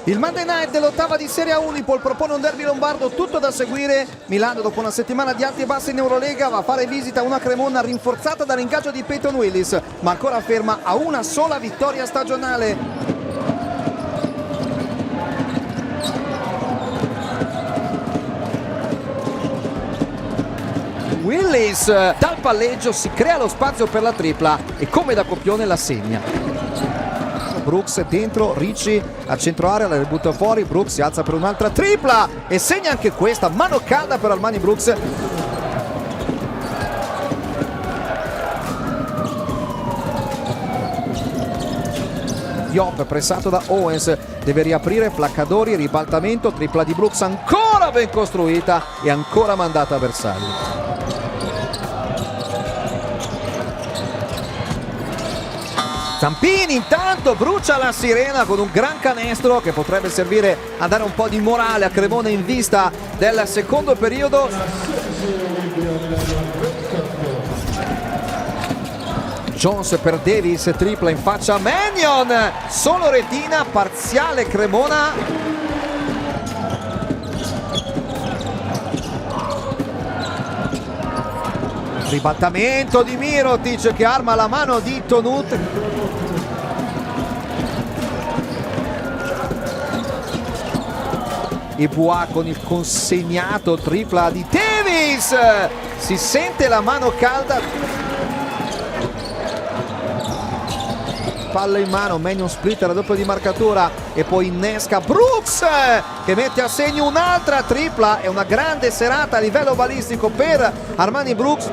Il Monday Night dell'ottava di Serie A Unipol propone un derby lombardo tutto da seguire. Milano, dopo una settimana di alti e bassi in Eurolega, va a fare visita a una Cremona rinforzata dall'ingaggio di Peyton Willis, ma ancora ferma a una sola vittoria stagionale. Willis dal palleggio si crea lo spazio per la tripla e come da copione la segna. Brooks dentro, Ricci a centro area, la butta fuori, Brooks si alza per un'altra tripla e segna anche questa, mano calda per Armani Brooks. Diop pressato da Owens, deve riaprire, Flaccadori, ribaltamento, tripla di Brooks ancora ben costruita e ancora mandata a bersaglio. Zampini intanto brucia la sirena con un gran canestro che potrebbe servire a dare un po' di morale a Cremona in vista del secondo periodo. Jones per Davis, tripla in faccia a Mannion, solo retina, parziale Cremona. Ribaltamento di Mirotic che arma la mano di Tonut. E Bois con il consegnato, tripla di Davis, si sente la mano calda, palla in mano, Mannion splitter, la doppia di marcatura e poi innesca Brooks che mette a segno un'altra tripla. È una grande serata a livello balistico per Armani Brooks.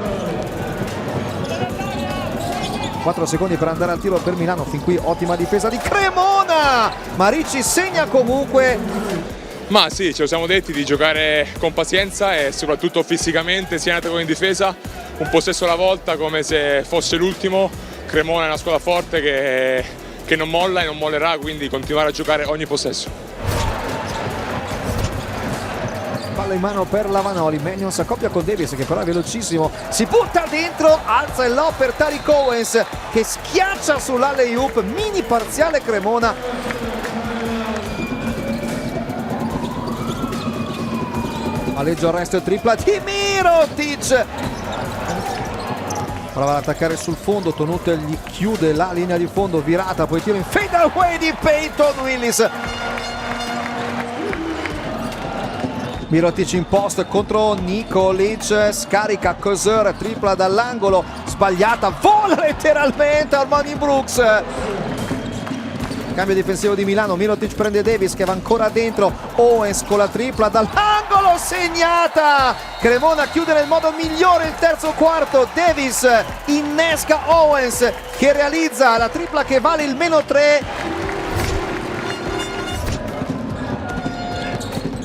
4 secondi per andare al tiro per Milano, fin qui ottima difesa di Cremona, ma Ricci segna comunque. Ma sì, ce lo siamo detti di giocare con pazienza e soprattutto fisicamente, sia in attacco che in difesa, un possesso alla volta come se fosse l'ultimo. Cremona è una squadra forte che non molla e non mollerà, quindi continuare a giocare ogni possesso. Palla in mano per Lavanoli, Mannion si accoppia con Davis che però è velocissimo, si butta dentro, alza il lob per Tariq Owens che schiaccia sull'alley-oop, mini parziale Cremona. Palleggio, arresto e tripla di Mirotic. Prova ad attaccare sul fondo, Tonut gli chiude la linea di fondo, virata, poi tiro in fade away di Peyton Willis. Mirotic in post contro Nikolic, scarica Coser, tripla dall'angolo, sbagliata, vola letteralmente Armani Brooks. Cambio difensivo di Milano, Mirotic prende Davis che va ancora dentro, Owens con la tripla dall'angolo, segnata! Cremona chiude nel modo migliore il terzo quarto, Davis innesca Owens che realizza la tripla che vale il -3.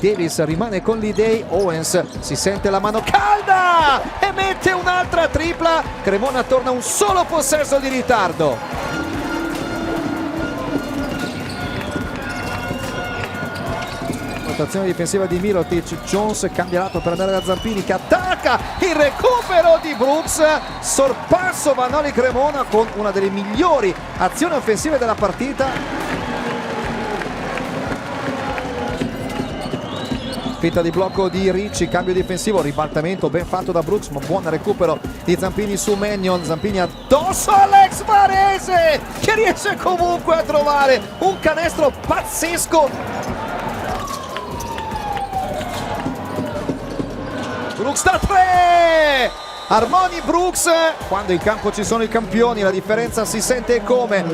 Davis rimane con l'idea, Owens si sente la mano calda e mette un'altra tripla, Cremona torna a un solo possesso di ritardo. Rotazione difensiva di Mirotic, Jones cambia lato per andare da Zampini che attacca, il recupero di Brooks, sorpasso Vanoli Cremona con una delle migliori azioni offensive della partita. Finta di blocco di Ricci, cambio difensivo, ribaltamento ben fatto da Brooks, ma buon recupero di Zampini su Mannion, Zampini addosso all'ex Varese che riesce comunque a trovare un canestro pazzesco. Brooks da 3, Armani Brooks, quando in campo ci sono i campioni la differenza si sente come.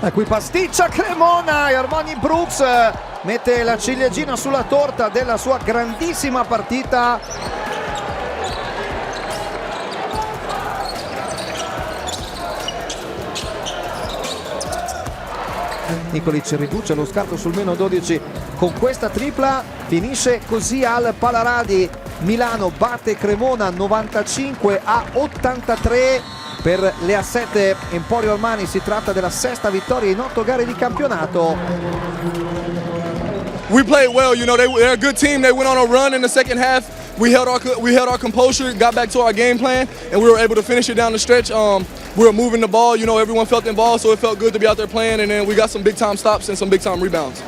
E qui pasticcia Cremona e Armani Brooks mette la ciliegina sulla torta della sua grandissima partita. Nikolic riduce lo scarto sul -12 con questa tripla, finisce così al Palaradi. Milano batte Cremona 95-83 per le A7 Emporio Armani, si tratta della sesta vittoria in 8 gare di campionato. We played well, you know, they're a good team. They went on a run in the second half. we held our composure, got back to our game plan, and we were able to finish it down the stretch. We were moving the ball, you know, everyone felt involved, so it felt good to be out there playing, and then we got some big time stops and some big time rebounds.